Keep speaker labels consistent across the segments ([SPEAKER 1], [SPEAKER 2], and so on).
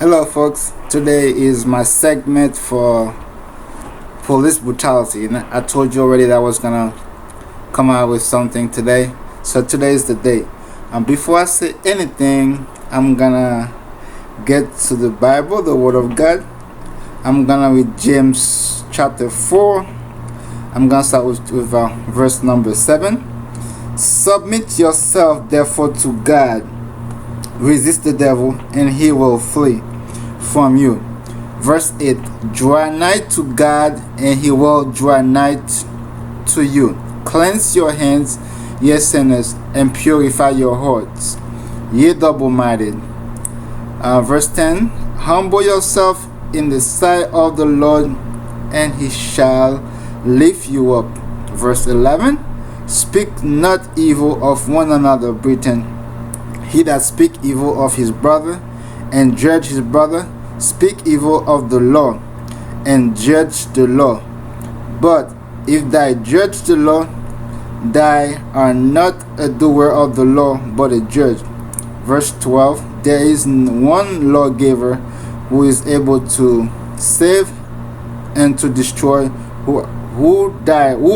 [SPEAKER 1] Hello, folks. Today is my segment for police brutality, and I told you already that I was gonna come out with something today. So today is the day. Before I say anything, I'm gonna get to the Bible, the Word of God. I'm gonna read James chapter 4. I'm gonna start with verse number 7. Submit yourself therefore to God. Resist the devil, and he will flee from you. Verse 8. Draw nigh to God, and he will draw nigh to you. Cleanse your hands, ye sinners, and purify your hearts, ye double-minded. Verse 10. Humble yourself in the sight of the Lord, and he shall lift you up. Verse 11. Speak not evil of one another, brethren. He that speak evil of his brother and judge his brother, speak evil of the law and judge the law. But if thou judge the law, thou art not a doer of the law, but a judge. Verse 12. There is one lawgiver who is able to save and to destroy. Who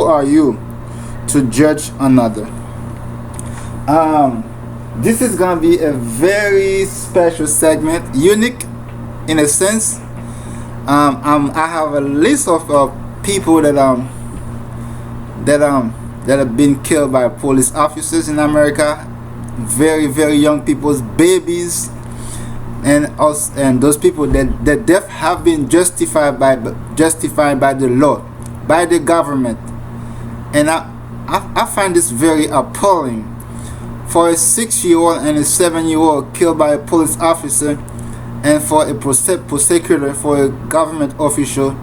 [SPEAKER 1] are you to judge another? This is gonna be a very special segment, unique in a sense. I have a list of people that have been killed by police officers in America. Very, very young people, babies, and those people that death have been justified by the law, by the government, and I find this very appalling. For a 6-year-old and a 7-year-old killed by a police officer, and for a prosecutor, for a government official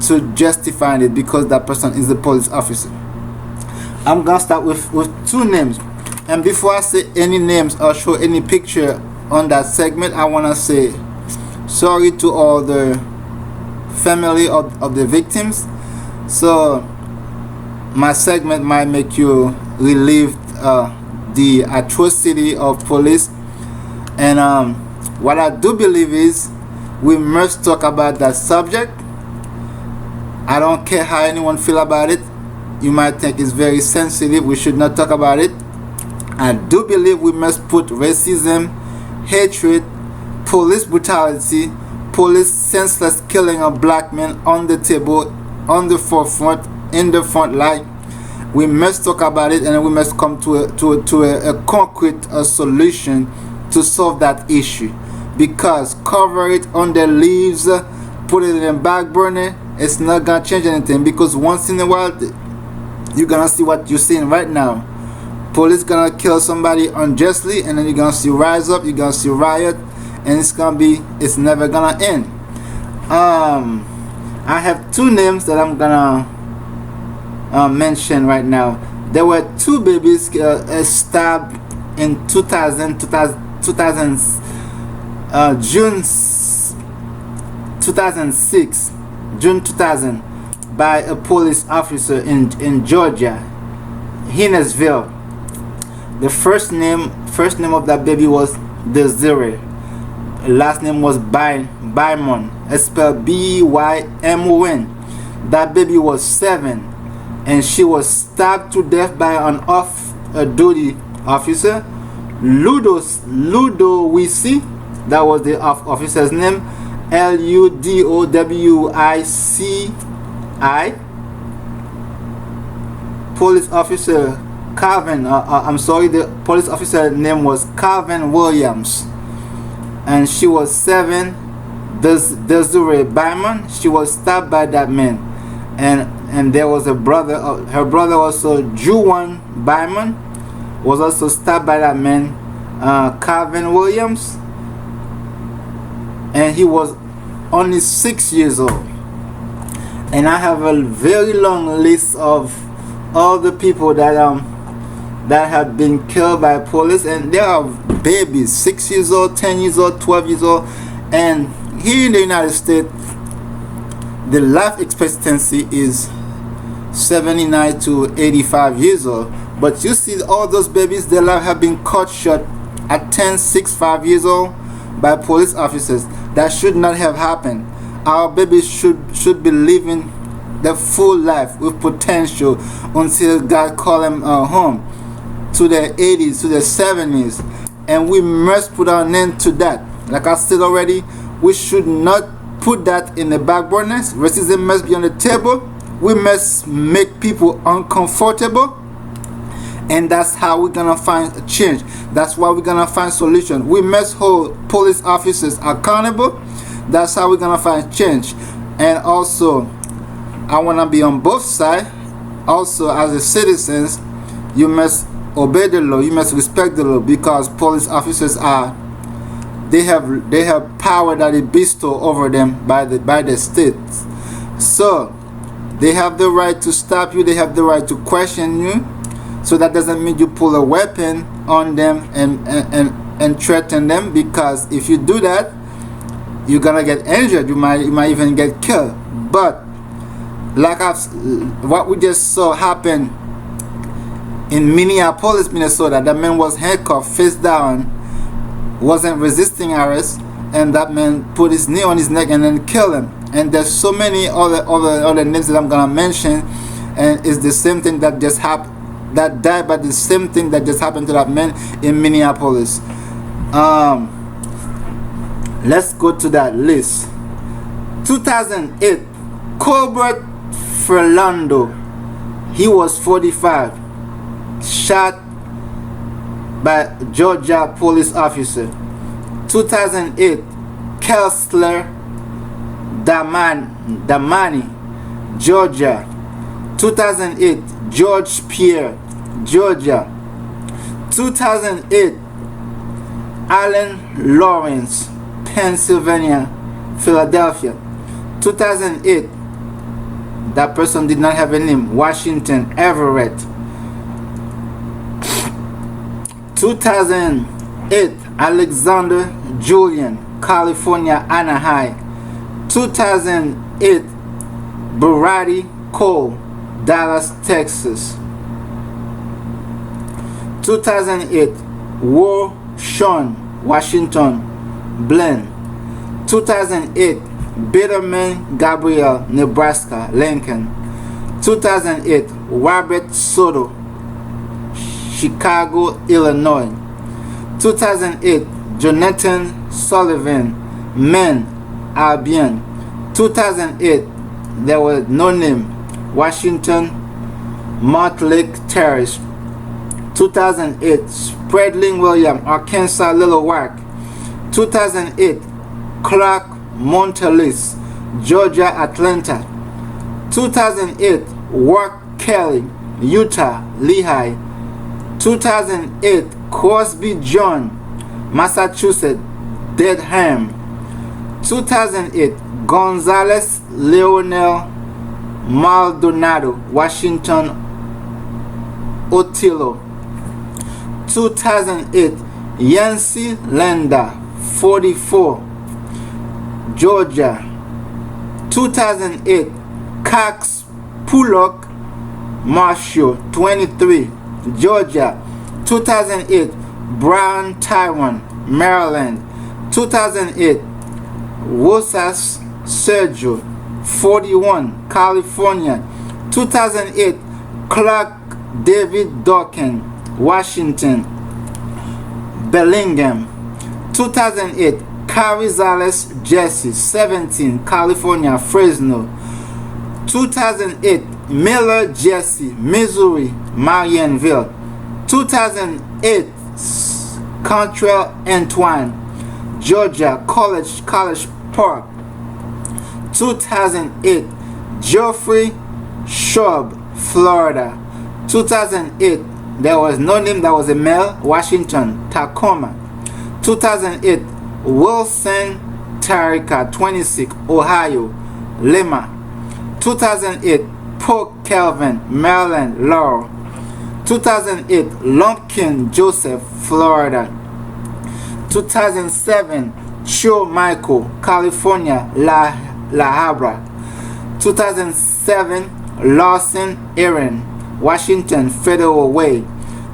[SPEAKER 1] to justify it because that person is a police officer. I'm gonna start with two names, and before I say any names or show any picture on that segment, I want to say sorry to all the family of the victims. So my segment might make you relieve the atrocity of police, and what I do believe is we must talk about that subject. I don't care how anyone feel about it. You might think it's very sensitive, we should not talk about it. I do believe we must put racism, hatred, police brutality, police senseless killing of black men on the table, on the forefront, in the front line. We must talk about it, and we must come to a concrete solution to solve that issue. Because cover it on the leaves, put it in the back burner, it's not gonna change anything. Because once in a while, you're gonna see what you're seeing right now. Police gonna kill somebody unjustly, and then you're gonna see rise up, you're gonna see riot, and it's never gonna end. I have two names that I'm gonna mention right now. There were two babies stabbed in June 2006, June 2000, by a police officer in Georgia, Hinesville. The first name of that baby was Desiree. Last name was Bymon. It's spelled Bymon. That baby was 7, and she was stabbed to death by an off-duty officer, Ludowici. That was the officer's name, Ludowici. Police officer Calvin. The police officer name was Calvin Williams, and she was 7. Desiree Bymon. She was stabbed by that man, and there was a brother. Her brother also, Juwan Bymon, was also stabbed by that man, Calvin Williams, and he was only 6 years old. And I have a very long list of all the people that have been killed by police, and there are babies, 6 years old, 10 years old, 12 years old, and here in the United States, the life expectancy is 79 to 85 years old. But you see all those babies, their life have been cut short at 10, 6, 5 years old by police officers. That should not have happened. Our babies should be living the full life with potential until God call them home to their 80s, to their 70s, and we must put an end to that. Like I said already, we should not put that in the back burner. Racism must be on the table. We must make people uncomfortable, and that's how we're gonna find a change. That's why we're gonna find solution. We must hold police officers accountable. That's how we're gonna find change. And also, I wanna be on both sides. Also, as a citizens, you must obey the law. You must respect the law, because police officers they have power that is bestowed over them by the state. So they have the right to stop you. They have the right to question you. So that doesn't mean you pull a weapon on them and threaten them, because if you do that, you're gonna get injured. You might even get killed. But like what we just saw happen in Minneapolis, Minnesota, that man was handcuffed, face down, wasn't resisting arrest, and that man put his knee on his neck and then killed him. And there's so many other names that I'm gonna mention, and it's the same thing that just happened. That died, but the same thing that just happened to that man in Minneapolis. Let's go to that list. 2008, Colbert Fernando, he was 45, shot by Georgia police officer. 2008, Kessler Damani, Georgia. 2008, George Pierre, Georgia. 2008, Alan Lawrence, Pennsylvania, Philadelphia. 2008, that person did not have a name, Washington Everett. 2008, Alexander Julian, California, Anaheim. 2008, Brady Cole, Dallas, Texas. 2008, War Sean, Washington, Blaine. 2008, Bitterman Gabriel, Nebraska, Lincoln. 2008, Robert Soto, Chicago, Illinois. 2008, Jonathan Sullivan, Maine, Albion. 2008, there was no name, Washington, Montlake Terrace. 2008, Spreadling William, Arkansas, Little Rock. 2008, Clark Montelis, Georgia, Atlanta. 2008, Work Kelly, Utah, Lehigh. 2008, Crosby John, Massachusetts, Dedham. 2008, Gonzalez Leonel Maldonado, Washington, Otillo. 2008, Yancy Landa, 44, Georgia. 2008, Cox Pullock Marshall, 23, Georgia. 2008, Brown Tyrone, Maryland. 2008, Rosas Sergio, 41, California. 2008, Clark David Dawkins, Washington, Bellingham. 2008, Carrizales Jesse, 17, California, Fresno. 2008, Miller Jesse, Missouri, Marionville. 2008, Cantrell Antoine, Georgia, College Park. 2008, Geoffrey Schaub, Florida. 2008, there was no name, that was a male, Washington, Tacoma. 2008, Wilson Tarika, 26, Ohio, Lima. 2008, Polk Calvin, Maryland, Laurel. 2008, Lumpkin Joseph, Florida. 2007, Cho Michael, California, La Habra. 2007, Lawson Aaron, Washington, Federal Way.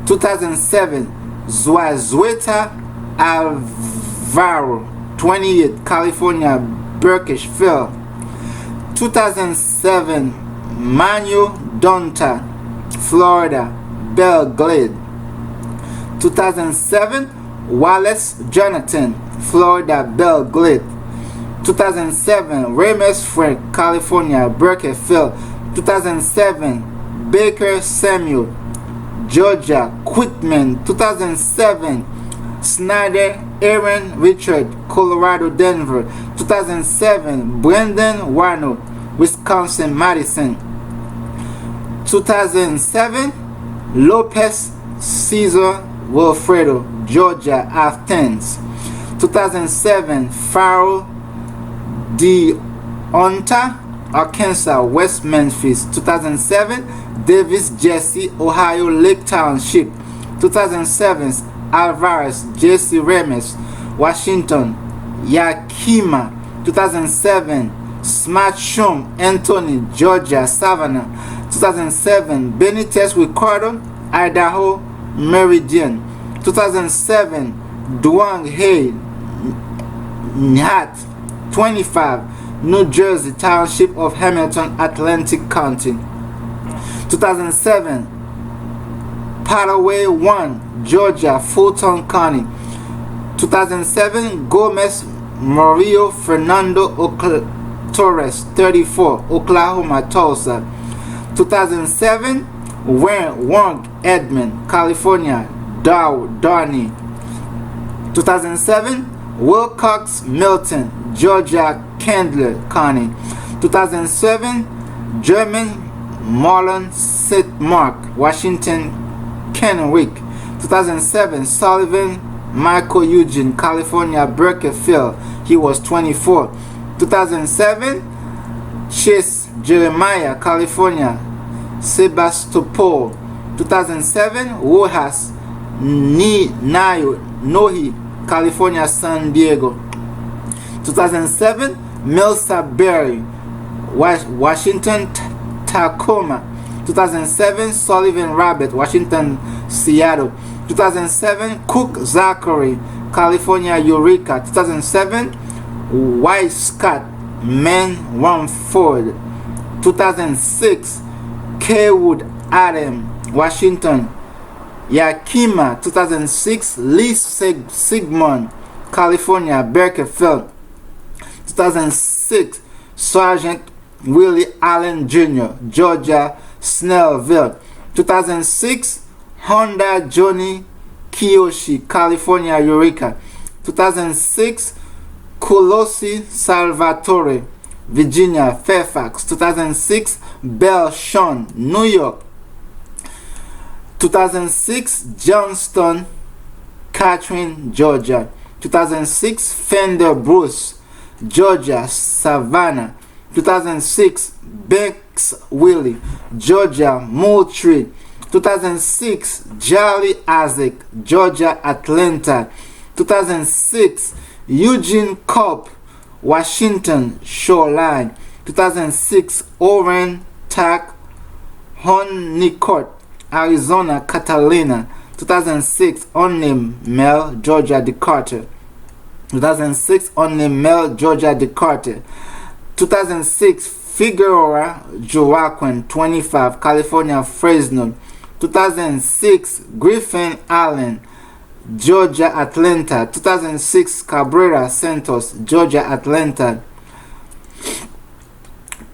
[SPEAKER 1] 2007, Zuazweta Alvaro, 28, California, Burkittsville. 2007, Manu Donta, Florida, Belle Glade. 2007, Wallace Jonathan, Florida, Belle Glade. 2007, Ramus Frank, California, Burkittsville. 2007, Baker Samuel, Georgia, Quitman. 2007, Snyder Aaron Richard, Colorado, Denver. 2007, Brendan Warno, Wisconsin, Madison. 2007, Lopez Cesar Wilfredo, Georgia, Athens. 2007, Farrell D. Onta, Arkansas, West Memphis. 2007, Davis Jesse, Ohio, Lake Township. 2007, Alvarez Jesse Remes, Washington, Yakima. 2007, Smashum Anthony, Georgia, Savannah. 2007, Benitez Ricardo, Idaho, Meridian. 2007, Duang Hay Nhat, 25, New Jersey Township of Hamilton, Atlantic County. 2007, Padaway 1, Georgia, Fulton County. 2007, Gomez Mario Fernando Torres, 34, Oklahoma, Tulsa. 2007, Wong Edmond, California, Downey. 2007, Wilcox Milton, Georgia, Candler County. 2007, German Marlon St. Mark, Washington, Kennewick. 2007, Sullivan Michael Eugene, California, Burkittsville. He was 24. 2007, Chase Jeremiah, California, Sebastopol. 2007, Rojas Nohi, California, San Diego. 2007, Melissa Berry, Washington, Tacoma. 2007, Sullivan Rabbit, Washington, Seattle. 2007, Cook Zachary, California, Eureka. 2007, White Scott Man Rumford. 2006, Kaywood Adam, Washington, Yakima. 2006, Lee Sigmund, California, Burkittsville. 2006, Sergeant Willie Allen Jr., Georgia, Snellville. 2006, Honda Johnny Kiyoshi, California, Eureka. 2006, Colosi Salvatore, Virginia, Fairfax. 2006, Bell Sean, New York. 2006, Johnston Catherine, Georgia. 2006, Fender Bruce, Georgia, Savannah. 2006, Banks Willie, Georgia, Moultrie. 2006, Jolly Isaac, Georgia, Atlanta. 2006, Eugene Cobb, Washington, Shoreline. 2006, Oren Tack Honeycourt, Arizona, Catalina. 2006, unnamed Mel, Georgia, Decatur. 2006, unnamed Mel, Georgia, Decatur. 2006, Figueroa Joaquin, 25, California, Fresno. 2006, Griffin Allen, Georgia, Atlanta. 2006, Cabrera Santos, Georgia, Atlanta.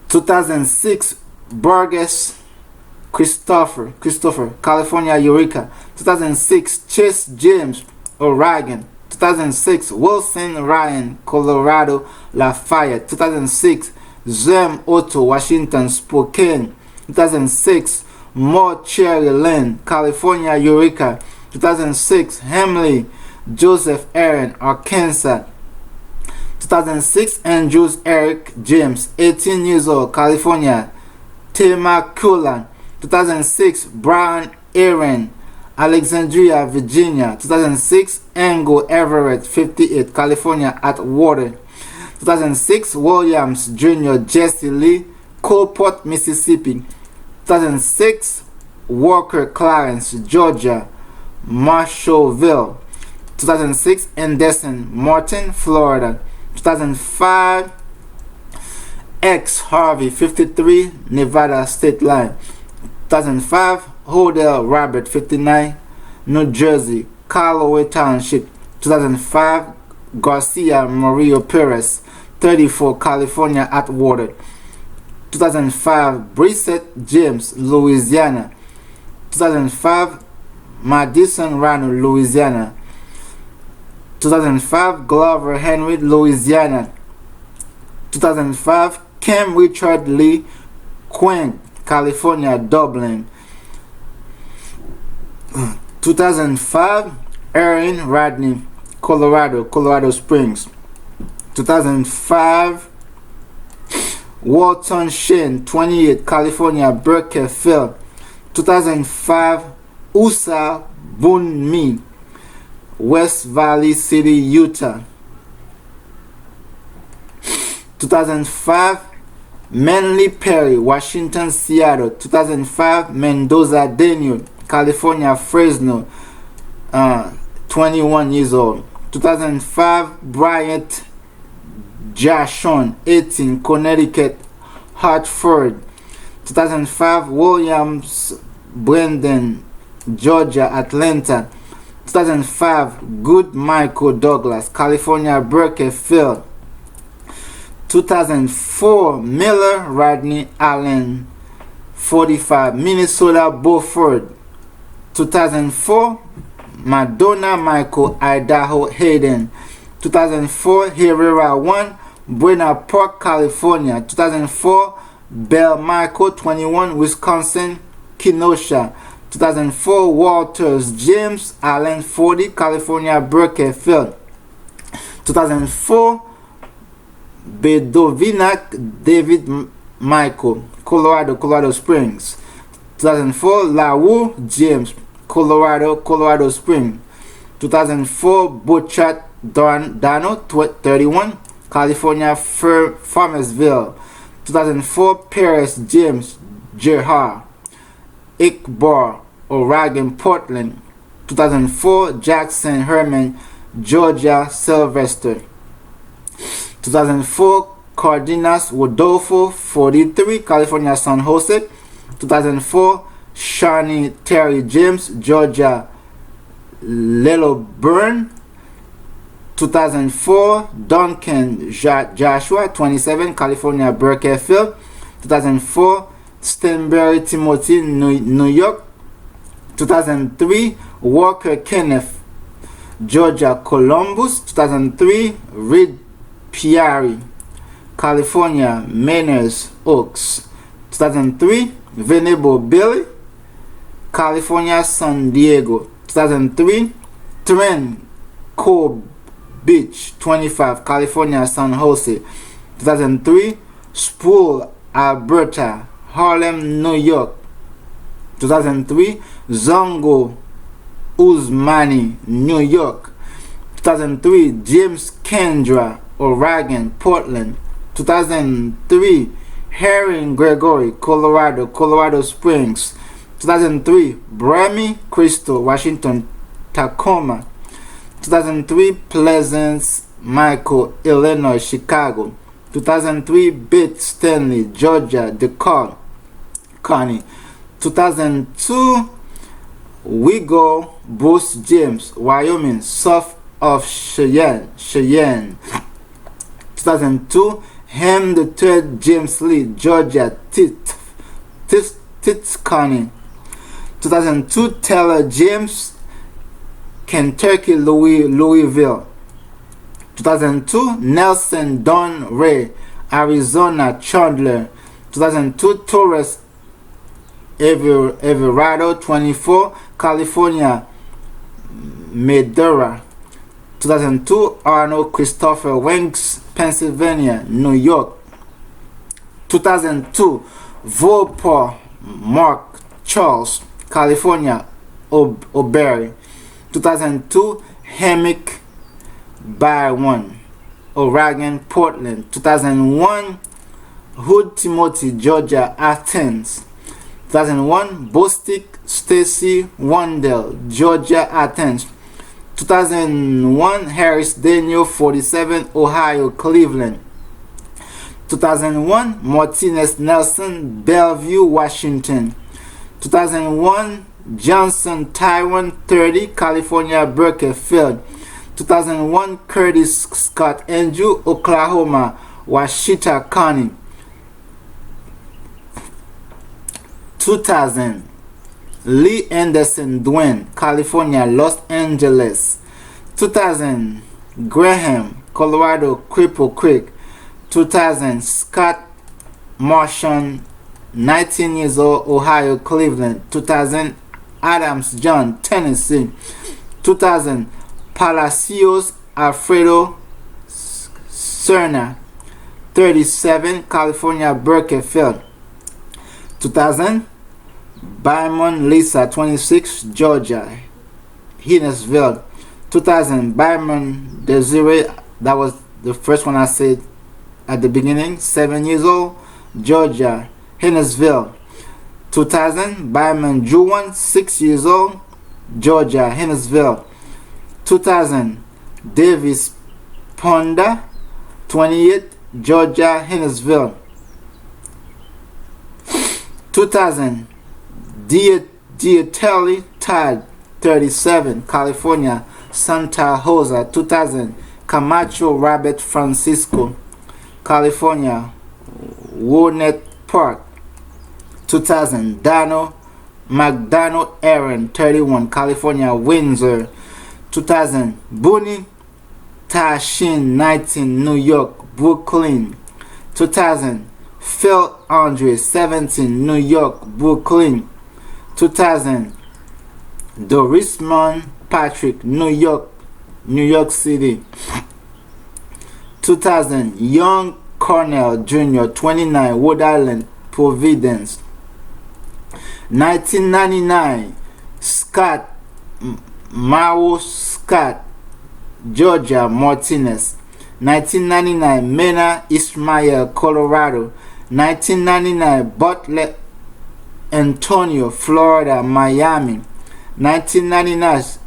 [SPEAKER 1] 2006, Burgess Christopher, California, Eureka. 2006, Chase James, Oregon. 2006, Wilson Ryan, Colorado, Lafayette. 2006, Zem Otto, Washington, Spokane. 2006, Moore Cherry Lane, California, Eureka. 2006, Hemley Joseph Aaron, Arkansas. 2006, Andrews Eric James, 18 years old, California, Temecula. 2006, Brian Aaron, Alexandria, Virginia. 2006, Angle Everett, 58, California, Atwater. 2006, Williams Jr. Jesse Lee, Coalport, Mississippi. 2006, Walker Clarence, Georgia, Marshallville. 2006, Anderson Martin, Florida. 2005, X Harvey, 53, Nevada state line. 2005, Hodel Robert, 59, New Jersey, Callaway Township. 2005, Garcia Mario Perez, 34, California, Atwater. 2005, Brissett James, Louisiana. 2005, Madison Rano, Louisiana. 2005, Glover Henry, Louisiana. 2005, Cam Richard Lee Quinn, California, Dublin. 2005, Erin Rodney, Colorado Springs. 2005, Walton Shane, 28, California, Burkeville. 2005, Usa Bunmi, West Valley City, Utah. 2005, Manly Perry, Washington, Seattle. 2005, Mendoza Daniel, California, Fresno, 21 years old. 2005, Bryant Jashon, 18, Connecticut, Hartford. 2005, Williams Brendan, Georgia, Atlanta. 2005, Good Michael Douglas, California, Burkeville. 2004, Miller Rodney Allen, 45, Minnesota, Beaufort. 2004, Madonna Michael, Idaho, Hayden. 2004, Herrera 1, Buena Park, California. 2004, Bell Michael, 21, Wisconsin, Kenosha. 2004, Walters James Allen, 40, California, Burkeville. 2004, Bedovinak David Michael, Colorado Springs. 2004, Lawu James, Colorado Springs. 2004, Butchat Dano, 31, California, Farmersville. 2004, Paris James Gerhard, Ickbar, Oregon, Portland. 2004, Jackson Herman, Georgia, Sylvester. 2004, Cardenas Rodolfo, 43, California, San Jose. 2004, Shawnee Terry James, Georgia, Lilburn. 2004, Duncan Joshua, 27, California, Burkeville. 2004, Stenberry Timothy, New York. 2003, Walker Kenneth, Georgia, Columbus. 2003, Reed Piari, California, Manors Oaks. 2003, Venable Billy, California, San Diego. 2003, Trent Cole Beach, 25, California, San Jose. 2003, Sproul, Alberta, Harlem, New York. 2003, Zongo Usmani, New York. 2003, James Kendra, Oregon, Portland. 2003, Herring Gregory, Colorado Springs. 2003, Bremy Crystal, Washington, Tacoma. 2003, Pleasance Michael, Illinois, Chicago. 2003, Bit Stanley, Georgia, DeKalb County. 2002, Wiggle Bruce James, Wyoming, south of Cheyenne. 2002, Ham the Third James Lee, Georgia, Tits County. 2002, Taylor James, Kentucky, Louisville. 2002, Nelson Don Ray, Arizona, Chandler. 2002, Torres Everardo, 24, California, Madera. 2002, Arnold Christopher Winks, Pennsylvania, New York. 2002, Volpor Mark Charles, California, O'Berry. 2002, Hemic Byron, Oregon, Portland. 2001, Hood Timothy, Georgia, Athens. 2001, Bostic Stacy Wandell, Georgia, Athens. 2001, Harris Daniel, 47, Ohio, Cleveland. 2001, Martinez Nelson, Bellevue, Washington. 2001, Johnson Tyrone, 30, California, Berkeley. 2001, Curtis Scott Andrew, Oklahoma, Washita County. 2000, Lee Anderson Dwayne, California, Los Angeles. 2000, Graham, Colorado, Cripple Creek. 2000, Scott Martian, 19 years old, Ohio, Cleveland. 2000, Adams John, Tennessee. 2000, Palacios Alfredo Cerna, 37, California, Berkeley. 2000, Bymon Lisa, 26, Georgia, Hinesville. 2000, Bymon Desiree, that was the first one I said at the beginning, 7 years old, Georgia, Hinesville. 2000, Bymon Juwan, 6 years old, Georgia, Hinesville. 2000, Davis Ponda, 28, Georgia, Hinesville. 2000, Diatelli Todd, 37, California, Santa Rosa. 2000, Camacho Robert Francisco, California, Woodnet Park. 2000, Dano McDonald Aaron, 31, California, Windsor. 2000, Booney Tashin, 19, New York, Brooklyn. 2000, Phil Andre, 17, New York, Brooklyn. 2000, Dorismon Patrick, New York City. 2000, Young Cornell Jr., 29, Rhode Island, Providence. 1999, Scott Mao Scott, Georgia, Martinez. 1999, Mena Ismail, Colorado. 1999, Butler Antonio, Florida, Miami. 1999,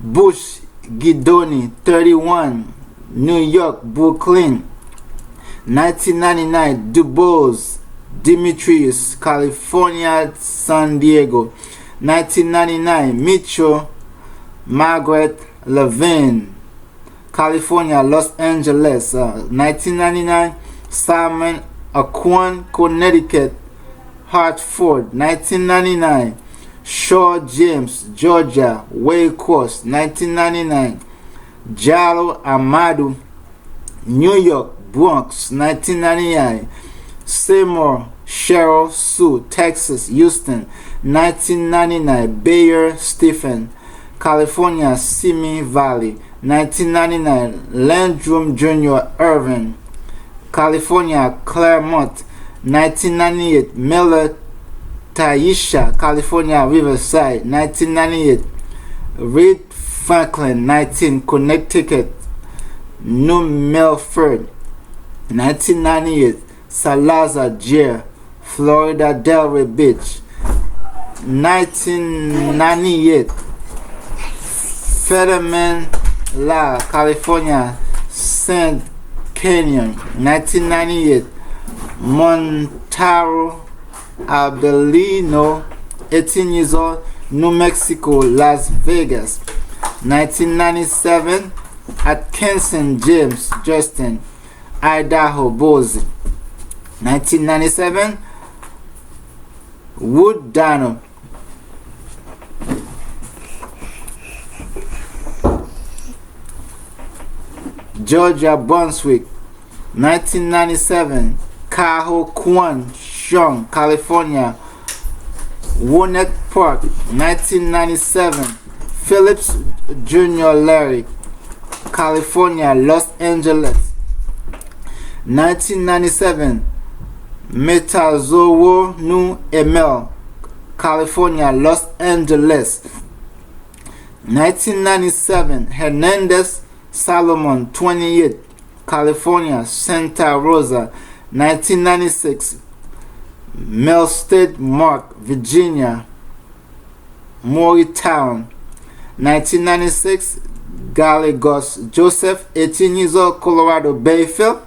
[SPEAKER 1] Bush Guidoni, 31, New York, Brooklyn. 1999, Dubois Demetrius, California, San Diego. 1999, Mitchell Margaret Levine, California, Los Angeles. 1999, Simon Aquan, Connecticut, Hartford. 1999, Shaw James, Georgia, Waycross. 1999, Jalo Amadu, New York, Bronx. 1999, Seymour Cheryl Sue, Texas, Houston. 1999, Bayer Stephen, California, Simi Valley. 1999, Landrum Jr. Irvin, California, Claremont. 1998, Miller Taisha, California, Riverside. 1998, Reed Franklin, 19, Connecticut, New Milford. 1998, Salazar J., Florida, Delray Beach. 1998, Fetterman La, California, St. Canyon. 1998, Montaro Abelino, 18 years old, New Mexico, Las Vegas. 1997, Atkinson James Justin, Idaho, Boise. 1997, Wood Dano, Georgia, Brunswick. 1997, Kaho Kwan Shong, California, Wonet Park. 1997, Phillips Jr. Larry, California, Los Angeles. 1997, Metazowo Nu Emel, California, Los Angeles. 1997, Hernandez Salomon, 28, California, Santa Rosa. 1996, Melstead Mark, Virginia, Morristown. 1996, Gallegos Joseph, 18 years old, Colorado Bayfield.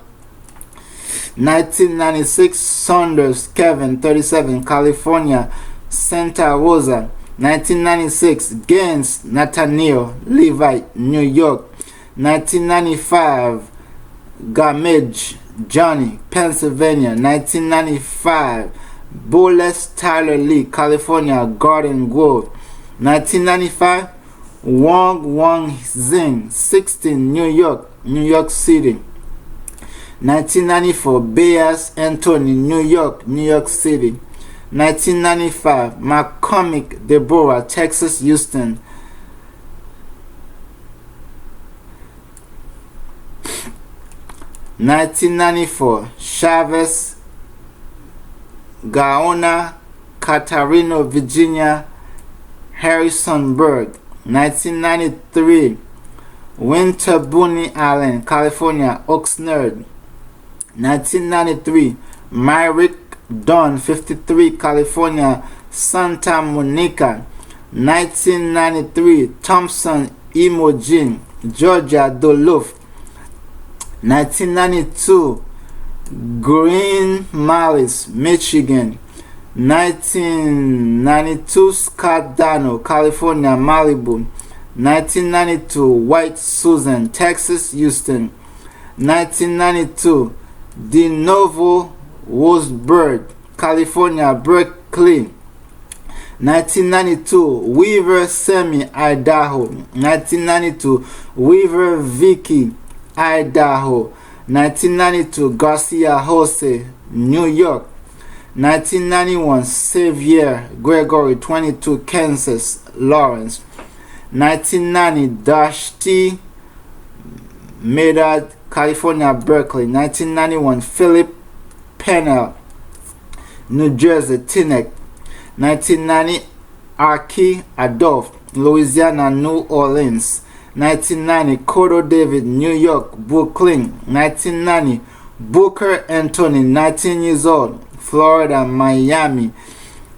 [SPEAKER 1] 1996, Saunders Kevin, 37, California, Santa Rosa. 1996, Gaines Nathaniel Levite, New York. 1995, Gamage Johnny, Pennsylvania. 1995, Boles Tyler Lee, California, Garden Grove. 1995, Wong Zing, 16, New York City. 1994, Bayas Anthony, New York City. 1995, McCormick Deborah, Texas, Houston. 1994, Chavez Gaona, Catarino, Virginia, Harrisonburg. 1993, Winter Island, California, Oxnard. 1993, Myrick Dunn, 53, California, Santa Monica. 1993, Thompson Imogen, Georgia, Duluth. 1992, Green Malice, Michigan. 1992, Scott Dano, California, Malibu. 1992, White Susan, Texas, Houston. 1992, De Novo Rosebird, California, Berkeley. 1992, Weaver Semi, Idaho. 1992, Weaver Vicky, Idaho. 1992, Garcia Jose, New York. 1991, Xavier Gregory, 22, Kansas, Lawrence. 1990, Dash T. Medard, California, Berkeley. 1991, Philip Pennell, New Jersey, Teaneck. 1990, Archie Adolph, Louisiana, New Orleans. 1990, Cotto David, New York, Brooklyn. 1990, Booker Anthony, 19 years old, Florida, Miami.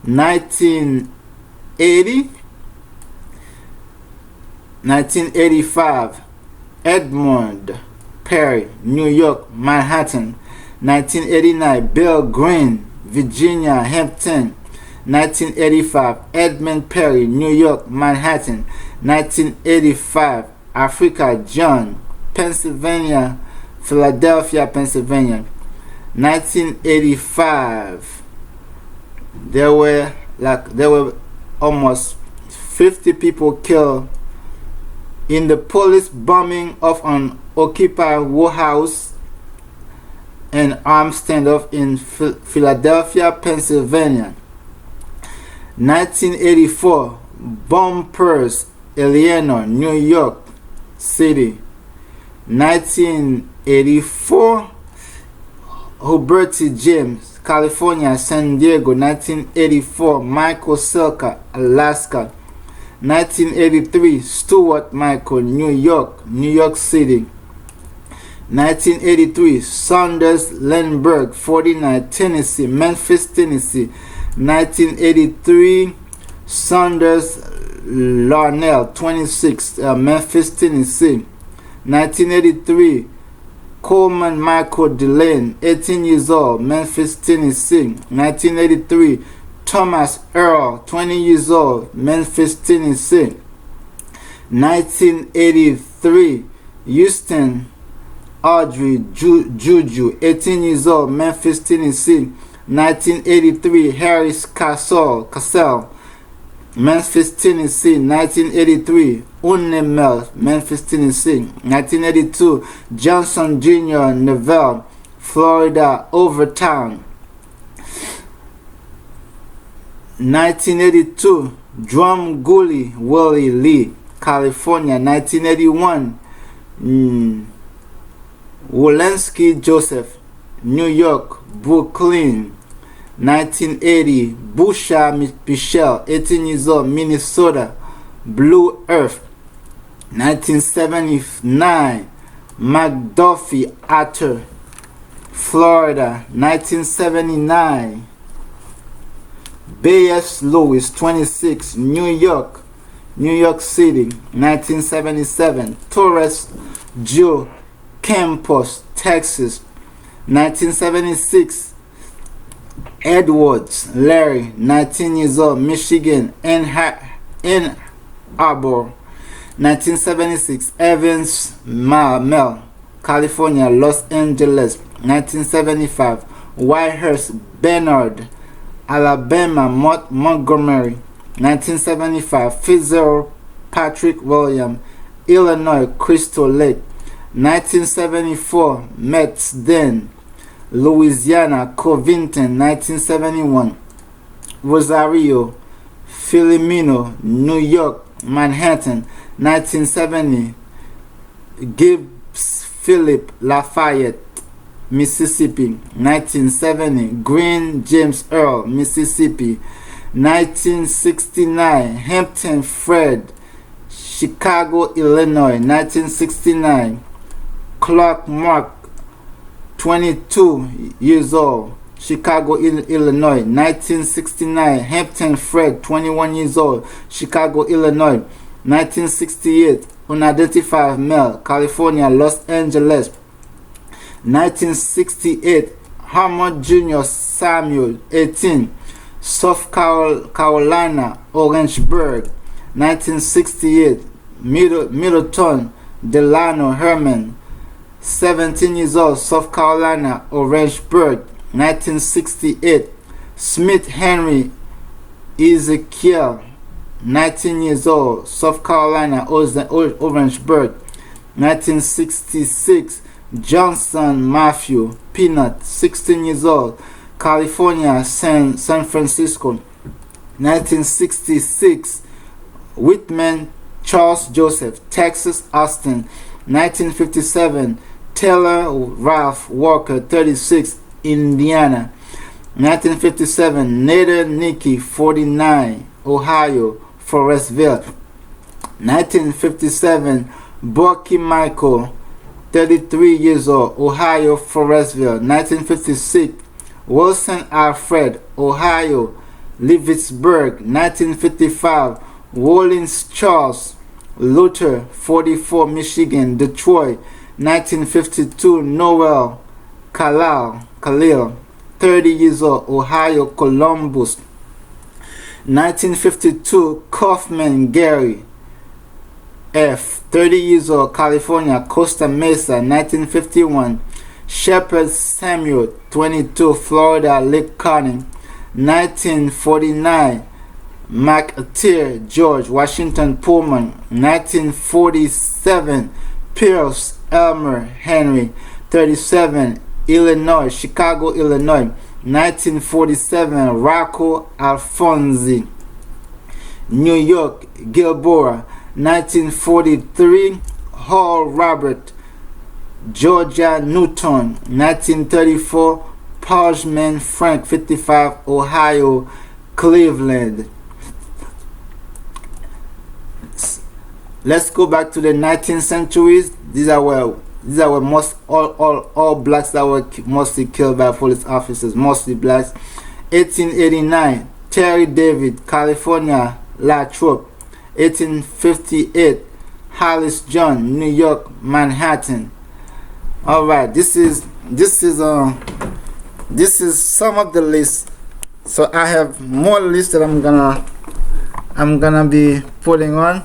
[SPEAKER 1] 1985, Edmund Perry, New York, Manhattan. 1989, Bill Green, Virginia, Hampton. 1985, Edmund Perry, New York, Manhattan. 1985, Africa John, Pennsylvania, Philadelphia, Pennsylvania. 1985, there were almost 50 people killed in the police bombing of an Occupy warehouse and armed standoff in Philadelphia, Pennsylvania. 1984, Bumpers, Eleanor, New York City. 1984, Huberty James, California, San Diego. 1984, Michael Selka, Alaska. 1983, Stuart Michael, New York City. 1983, Saunders Lindbergh, 49, Tennessee, Memphis, Tennessee. 1983, Saunders Larnell, 26, Memphis, Tennessee. 1983, Coleman Michael Delane, 18 years old, Memphis, Tennessee. 1983, Thomas Earl, 20 years old, Memphis, Tennessee. 1983, Houston Audrey Juju, 18 years old, Memphis, Tennessee. 1983, Harris Cassell, Memphis, Tennessee. 1983, Unemel, Memphis, Tennessee. 1982, Johnson Jr. Neville, Florida, Overtown. 1982, Drum Gully Willie Lee, California. 1981, Walensky Joseph, New York, Brooklyn. 1980, Busha Michelle, 18 years old, Minnesota, Blue Earth. 1979, McDuffie Arthur, Florida. 1979, Bayes Lewis, 26, New York, New York City, 1977. Torres Joe, Campos, Texas, 1976. Edwards Larry, 19 years old, Michigan, Ann Arbor, 1976. Evans Mel, California, Los Angeles, 1975. Whitehurst Bernard, Alabama, Montgomery, 1975. Fitzpatrick William, Illinois, Crystal Lake, 1974. Metz Den, Louisiana, Covington, 1971. Rosario Filomeno, New York, Manhattan, 1970. Gibbs Philip Lafayette, Mississippi, 1970. Green James Earl, Mississippi, 1969. Hampton Fred, Chicago, Illinois, 1969. Clark Mark, 22 years old, Chicago, Illinois, 1969. Hampton Fred, 21 years old, Chicago, Illinois, 1968. Unidentified male, California, Los Angeles, 1968. Harmon Jr. Samuel, 18, South Carolina, Orangeburg, 1968. Middleton Delano Herman, 17 years old, South Carolina, Orangeburg, 1968. Smith Henry Ezekiel, 19 years old, South Carolina, Orangeburg, 1966. Johnson Matthew Peanut, 16 years old, California, San Francisco, 1966. Whitman Charles Joseph, Texas, Austin, 1957. Taylor Ralph Walker, 36, Indiana, 1957. Nader Nikki, 49, Ohio, Forestville, 1957. Bucky Michael, 33 years old, Ohio, Forestville, 1956. Wilson Alfred, Ohio, Leavittsburg, 1955. Rollins Charles Luther, 44, Michigan, Detroit, 1952. Noel Khalil, 30 years old, Ohio, Columbus, 1952. Kaufman Gary F., 30 years old, California, Costa Mesa, 1951. Shepard Samuel, 22, Florida, Lake County, 1949. McAteer George, Washington, Pullman, 1947. Pierce Elmer Henry, 37, Illinois, Chicago, Illinois, 1947. Rocco Alfonsi, New York, Gilboa, 1943. Hall Robert, Georgia, Newton, 1934. Parchman Frank, 55, Ohio, Cleveland. Let's go back to the 19th centuries. These are where most all blacks that were mostly killed by police officers, mostly blacks. 1889, Terry David, California, Latrobe. 1858, Hollis John, New York, Manhattan. All right, this is some of the list. So I have more lists that I'm gonna be putting on.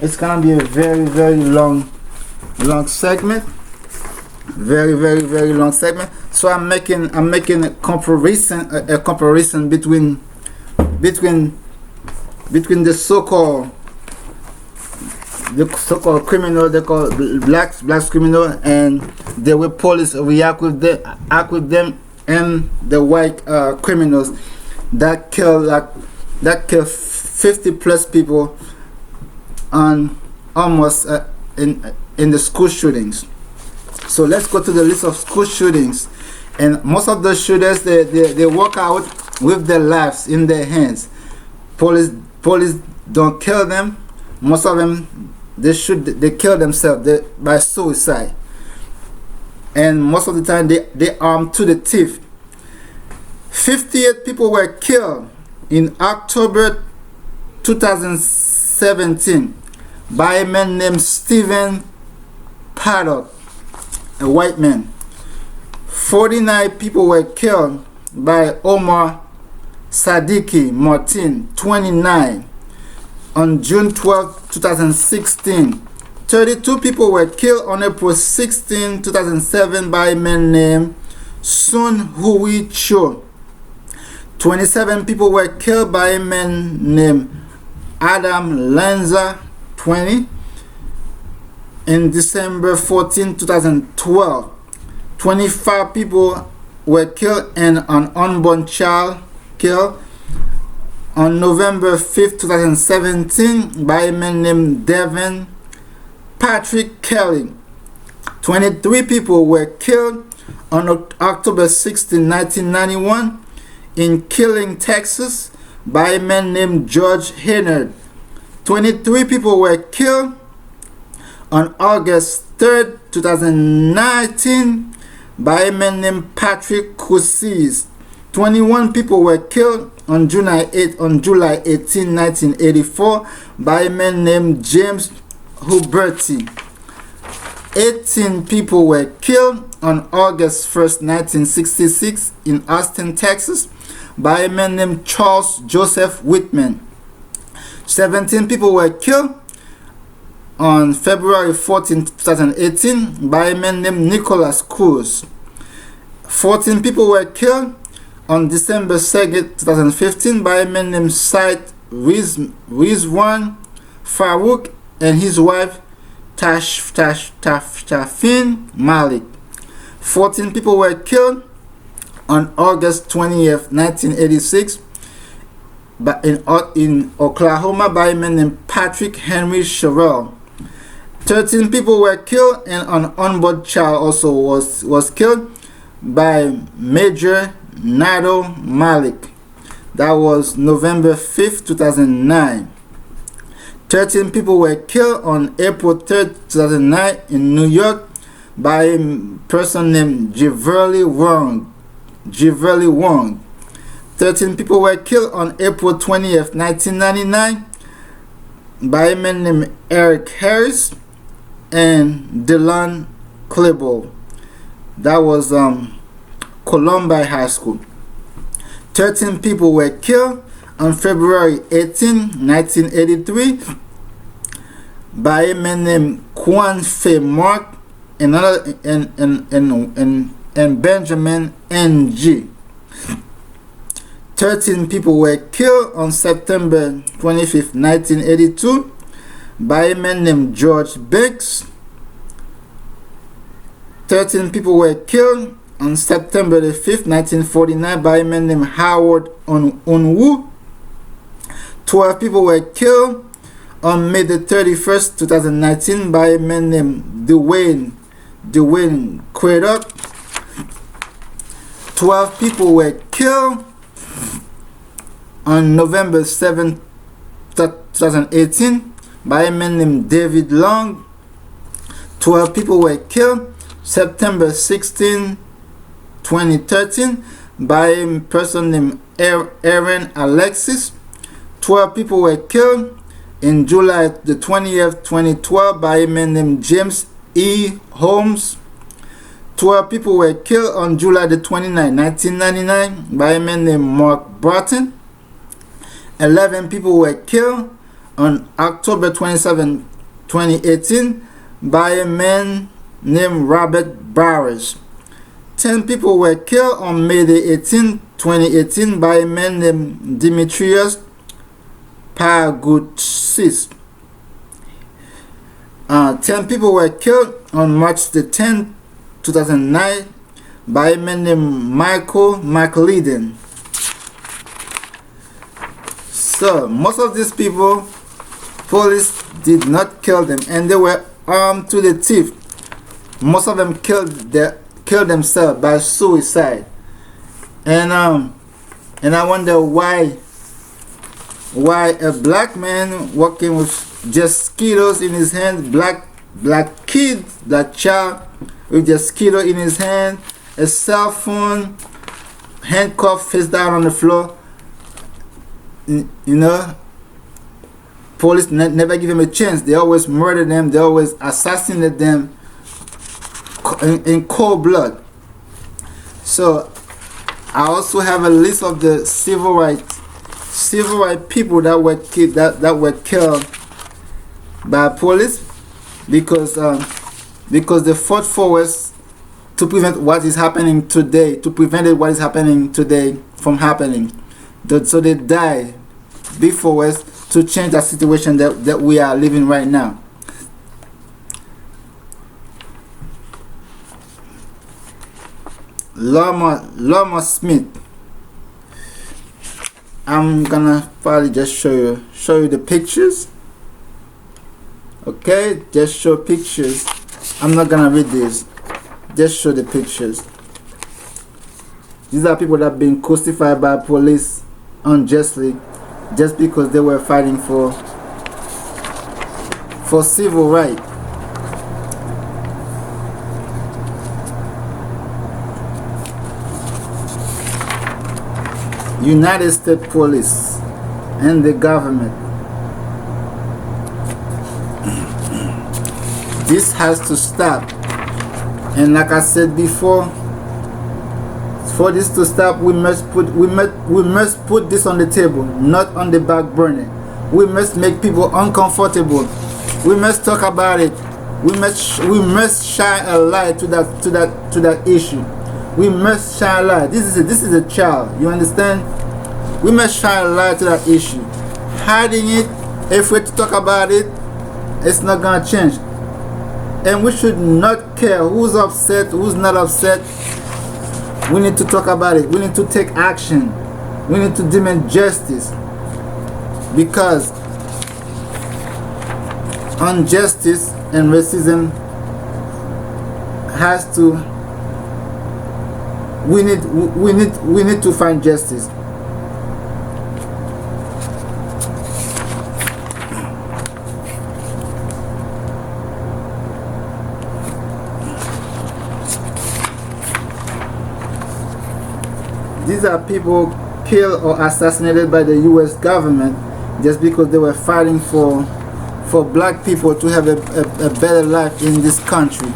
[SPEAKER 1] It's gonna be a very long segment. Very long segment. So I'm making a comparison between the so-called criminal, they call blacks criminal, and the way police react with them, and the white criminals that kill 50 plus people on almost in the school shootings. So let's go to the list of school shootings. And most of the shooters, they walk out with their lives in their hands. Police don't kill them. Most of them, they kill themselves by suicide. And most of the time they armed to the teeth. 58 people were killed in October 2006 17 by a man named Stephen Paddock, a white man. 49 people were killed by Omar Sadiki Martin, 29, on June 12, 2016. 32 people were killed on April 16, 2007 by a man named Sun Hui Cho. 27 people were killed by a man named Adam Lanza, 20, in December 14, 2012. 25 people were killed and an unborn child killed on November 5th, 2017 by a man named Devin Patrick Kelly. 23 people were killed on October 16, 1991 in Killing, Texas by a man named George Hennard. 23 people were killed on August 3rd, 2019 by a man named Patrick Coussis. 21 people were killed on July 18, 1984 by a man named James Huberty. 18 people were killed on August 1st, 1966 in Austin, Texas by a man named Charles Joseph Whitman. 17 people were killed on February 14, 2018 by a man named Nicholas Cruz. 14 people were killed on December 2nd, 2015 by a man named Said Rizwan Farouk and his wife Tafin Malik. 14 people were killed on August 20th, 1986 in Oklahoma by a man named Patrick Henry Sherrill. 13 people were killed and an unborn child also was killed by Major Nado Malik. That was November 5th, 2009. 13 people were killed on April 3rd, 2009 in New York by a person named Jiverly Wong. 13 people were killed on April 20th, 1999 by a man named Eric Harris and Dylan Klebold. That was Columbia High School. 13 people were killed on February 18, 1983 by a man named Quan Fei Mark and Benjamin Ng. 13 people were killed on September 25th, 1982 by a man named George Banks. 13 people were killed on September the 5th, 1949 by a man named Howard Unwu. 12 people were killed on May the 31st, 2019 by a man named Dwayne Craddock. 12 people were killed on November 7th, 2018 by a man named David Long. 12 people were killed September 16, 2013 by a person named Aaron Alexis. 12 people were killed in July the 20th, 2012 by a man named James E. Holmes. 12 people were killed on July the 29th, 1999 by a man named Mark Broughton. 11 people were killed on October 27, 2018 by a man named Robert Bowers. 10 people were killed on May the 18th, 2018 by a man named Dimitrios Pagoutsis. 10 people were killed on March the 10th, 2009 by a man named Michael McLeodin. So most of these people, police did not kill them, and they were armed to the teeth. Most of them killed themselves by suicide. And I wonder why a black man walking with just Skittles in his hand, black kid, that child with just Skittles in his hand, a cell phone, handcuffed face down on the floor. Police never give them a chance. They always murder them. They always assassinate them in cold blood. So I also have a list of the civil rights people that were killed by police because they fought forward to prevent what is happening today, what is happening today from happening. So they died before us to change the situation that we are living right now. Lama Smith. I'm gonna probably just show you the pictures. Okay, just show pictures. I'm not gonna read this. Just show the pictures. These are people that have been crucified by police unjustly just because they were fighting for civil rights. United States Police and the government. This has to stop. And like I said before, for this to stop, we must put this on the table, not on the back burner. We must make people uncomfortable. We must talk about it. We must shine a light to that issue. We must shine a light. This is a child. You understand? We must shine a light to that issue. Hiding it, afraid to talk about it, it's not gonna change. And we should not care who's upset, who's not upset. We need to talk about it. We need to take action. We need to demand justice. Because injustice and racism has to. We need to find justice. These are people killed or assassinated by the U.S. government just because they were fighting for black people to have a better life in this country.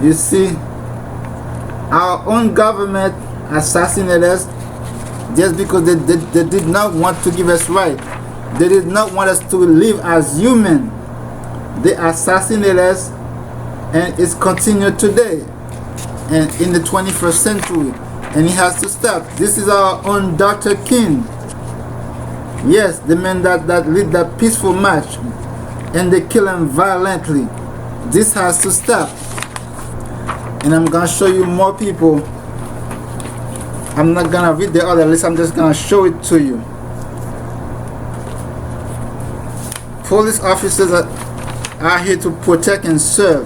[SPEAKER 1] You see, our own government assassinated us just because they did not want to give us right. They did not want us to live as human. They assassinated us, and it's continued today and in the 21st century. And it has to stop. This is our own Dr. King. Yes, the man that led that peaceful march, and they kill him violently. This has to stop. And I'm gonna show you more people. I'm not gonna read the other list. I'm just gonna show it to you. Police officers are here to protect and serve.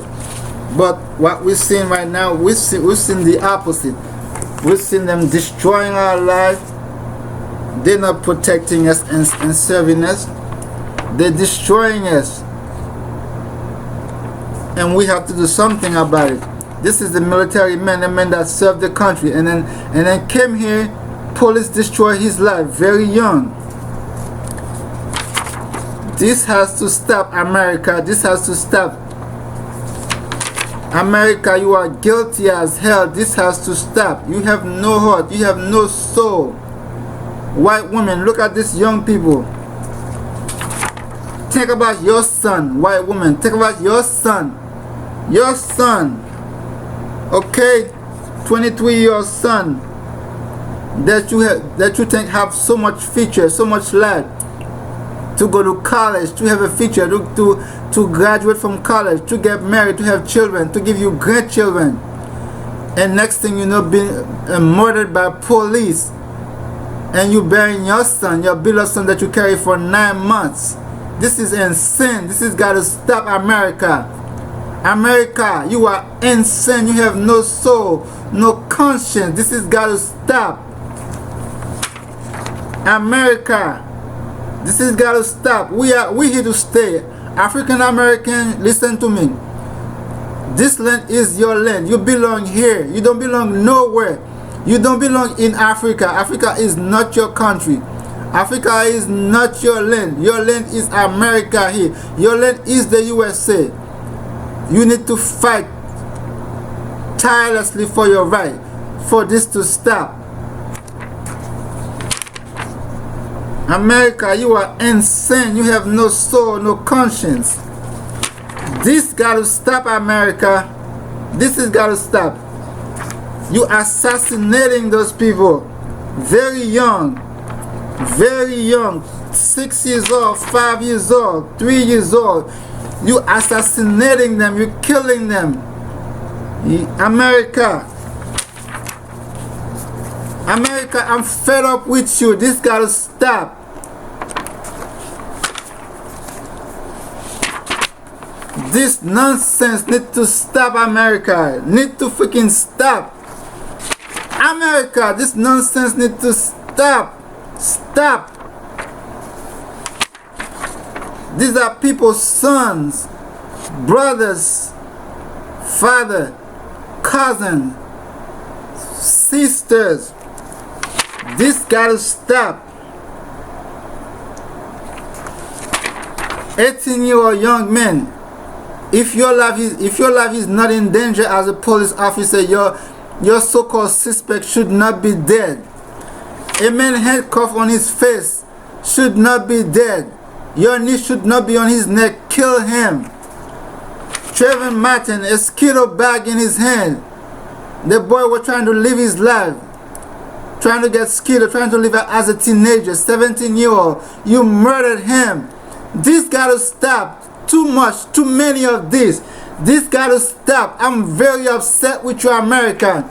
[SPEAKER 1] But what we're seeing right now, we've seen the opposite. We've seen them destroying our life. They're not protecting us and serving us. They're destroying us. And we have to do something about it. This is the military man, the man that served the country, and then came here. Police destroyed his life very young. This has to stop, America. This has to stop. America, you are guilty as hell. This has to stop. You have no heart. You have no soul. White women, look at these young people. Think about your son, white woman. Think about your son. Your son. Okay? 23-year-old son that you think have so much future, so much life. To go to college, to have a future, to graduate from college, to get married, to have children, to give you grandchildren. And next thing you know, being murdered by police. And you burying your son, your beloved son that you carry for 9 months. This is insane. This has got to stop, America. America, you are insane. You have no soul, no conscience. This has got to stop. America, this has got to stop. We here to stay. African American, listen to me. This land is your land. You belong here. You don't belong nowhere. You don't belong in Africa. Africa is not your country. Africa is not your land. Your land is America here. Your land is the USA. You need to fight tirelessly for your right, for this to stop. America, you are insane. You have no soul, no conscience. This got to stop, America. This has got to stop. You assassinating those people. Very young. Very young. 6 years old, 5 years old, 3 years old. You assassinating them. You killing them. America. America, I'm fed up with you. This got to stop. This nonsense need to stop, America. Need to freaking stop. America, this nonsense need to stop. Stop. These are people's sons, brothers, father, cousins, sisters. This gotta stop. 18-year-old young men. If your life is not in danger as a police officer, your so-called suspect should not be dead. A man handcuffed on his face should not be dead. Your knee should not be on his neck. Kill him. Trayvon Martin, a Skittle bag in his hand. The boy was trying to live his life. Trying to get Skittle, trying to live as a teenager, 17-year-old. You murdered him. This gotta stop. Too much, too many of this. This gotta stop. I'm very upset with you, America.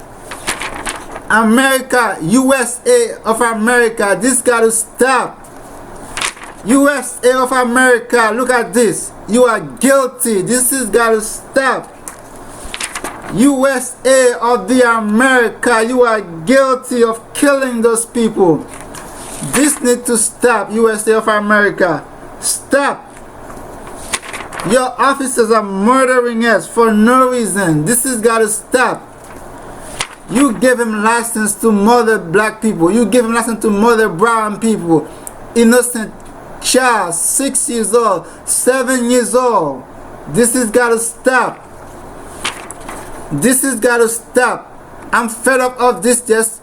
[SPEAKER 1] America, USA of America. This gotta stop. USA of America, look at this. You are guilty. This is gotta stop. USA of the America, you are guilty of killing those people. This need to stop, USA of America. Stop. Your officers are murdering us for no reason. This has got to stop. You give him license to murder black people. You give him license to murder brown people. Innocent child, 6 years old, 7 years old. This has got to stop. This has got to stop. I'm fed up of this. Just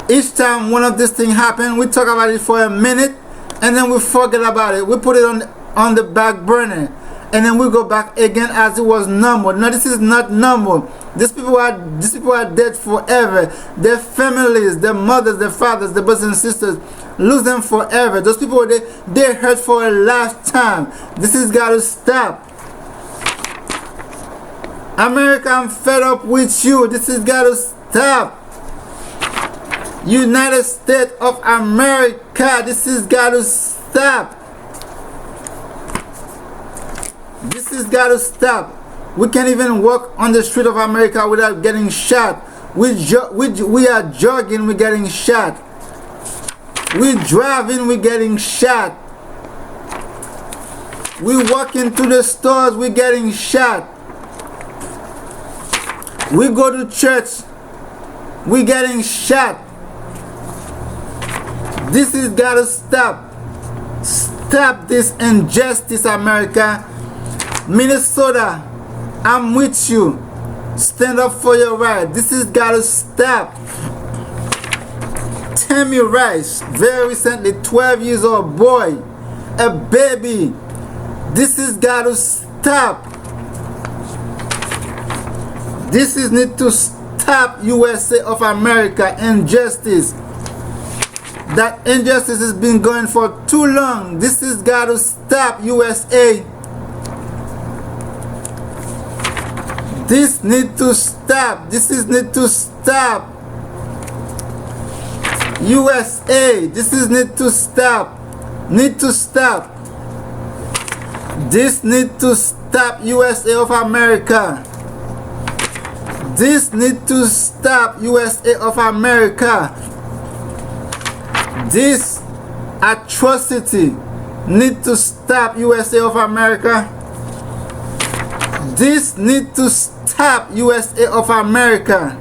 [SPEAKER 1] each time one of these things happen, we talk about it for a minute and then we forget about it. We put it on the back burner and then we go back again as it was normal. No, this is not normal. These people are dead forever. Their families, their mothers, their fathers, their brothers and sisters, lose them forever. Those people, they hurt for a lifetime. This has got to stop. America, I'm fed up with you. This has got to stop. United States of America, this has got to stop. This has got to stop. We can't even walk on the street of America without getting shot. We are jogging, we're getting shot. We driving, we're getting shot. We walk into the stores, we're getting shot. We go to church, we're getting shot. This has got to stop. Stop this injustice, America. Minnesota, I'm with you. Stand up for your right. This has got to stop. Tammy Rice, very recently, 12 years old boy, a baby. This has got to stop. This is need to stop, USA of America. Injustice. That injustice has been going for too long. This has got to stop, USA. This need to stop. This is need to stop. USA, this is need to stop. Need to stop. This need to stop, USA of America. This need to stop, USA of America. This atrocity need to stop, USA of America. This need to stop, USA of America.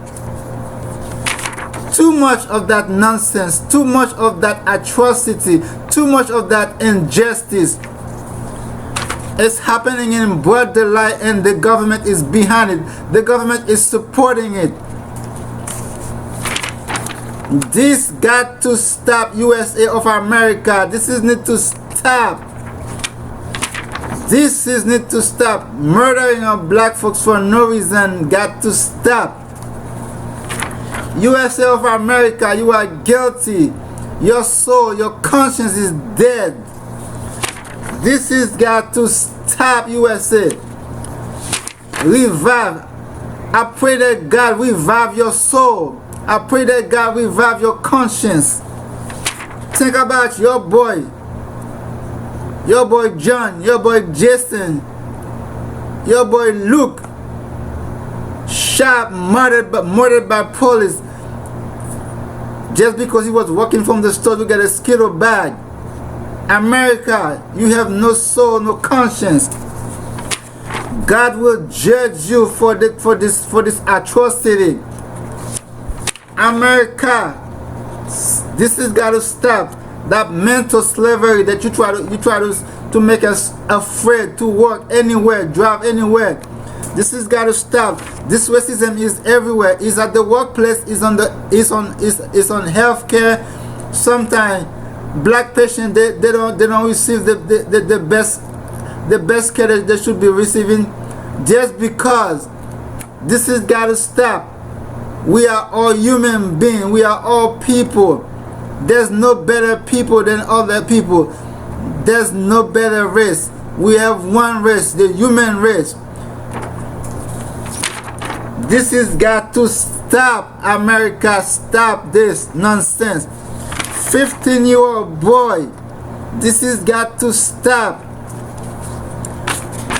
[SPEAKER 1] Too much of that nonsense, too much of that atrocity, too much of that injustice is happening in broad daylight, and the government is behind it. The government is supporting it. This got to stop, USA of America. This is need to stop. This is need to stop. Murdering of black folks for no reason got to stop. USA of America, you are guilty. Your soul, your conscience is dead. This has got to stop, USA. Revive. I pray that God revive your soul. I pray that God revive your conscience. Think about your boy John, your boy Jason, your boy Luke, shot, murdered by police just because he was walking from the store to get a Skittle bag. America, you have no soul, no conscience. God will judge you for this atrocity. America, this has got to stop. That mental slavery that you try to make us afraid to work anywhere, drive anywhere. This has got to stop. This racism is everywhere. It's at the workplace. It's on healthcare. Sometimes black patients they don't receive the best care that they should be receiving, just because. This has got to stop. We are all human beings. We are all people. There's no better people than other people. There's no better race. We have one race, the human race. This has got to stop, America. Stop this nonsense. 15-year-old boy. This has got to stop.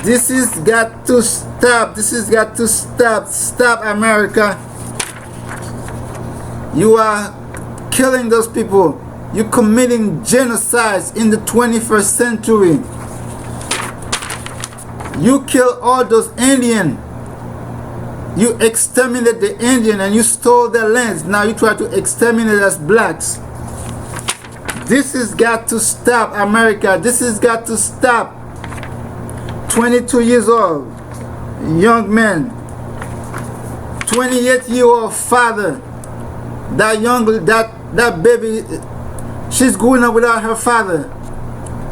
[SPEAKER 1] This has got to stop. This has got to stop. Stop, America. You are killing those people. You're committing genocides in the 21st century. You kill all those Indians. You exterminate the Indian and you stole their lands. Now you try to exterminate us blacks. This has got to stop, America. This has got to stop. 22 years old, young man. 28-year-old father. That baby, she's growing up without her father,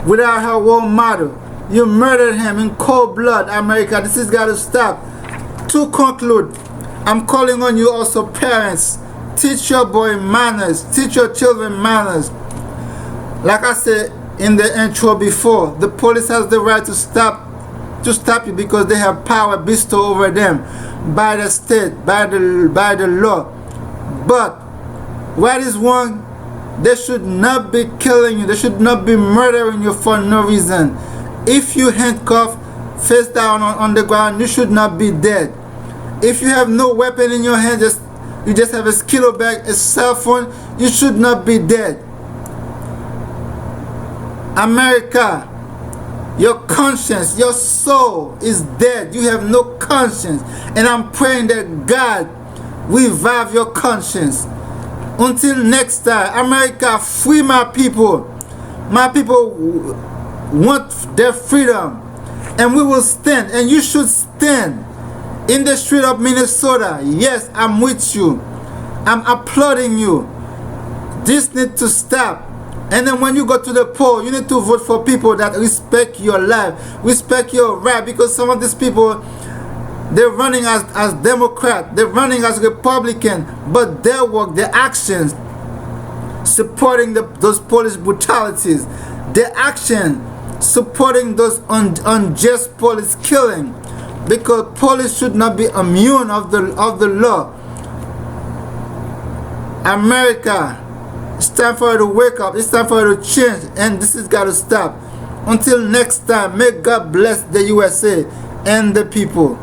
[SPEAKER 1] without her role model. You murdered him in cold blood, America. This has got to stop. To conclude, I'm calling on you also, parents. Teach your boy manners. Teach your children manners. Like I said in the intro before, the police has the right to stop you because they have power bestowed over them by the state, by the law. But what is wrong? They should not be killing you. They should not be murdering you for no reason. If you handcuff face down on the ground, you should not be dead. If you have no weapon in your hand, you just have a Skittle bag, a cell phone, you should not be dead. America, your conscience, your soul is dead. You have no conscience. And I'm praying that God revive your conscience. Until next time, America, free my people. My people want their freedom. And we will stand, and you should stand in the street of Minnesota. Yes, I'm with you. I'm applauding you. This needs to stop. And then when you go to the poll, you need to vote for people that respect your life, respect your right, because some of these people, they're running as Democrat, they're running as Republican, but their work, their actions, supporting those police brutalities, their action supporting those unjust police killing, because police should not be immune of the law. America, it's time for you to wake up. It's time for you to change, and this has got to stop. Until next time, may God bless the USA and the people.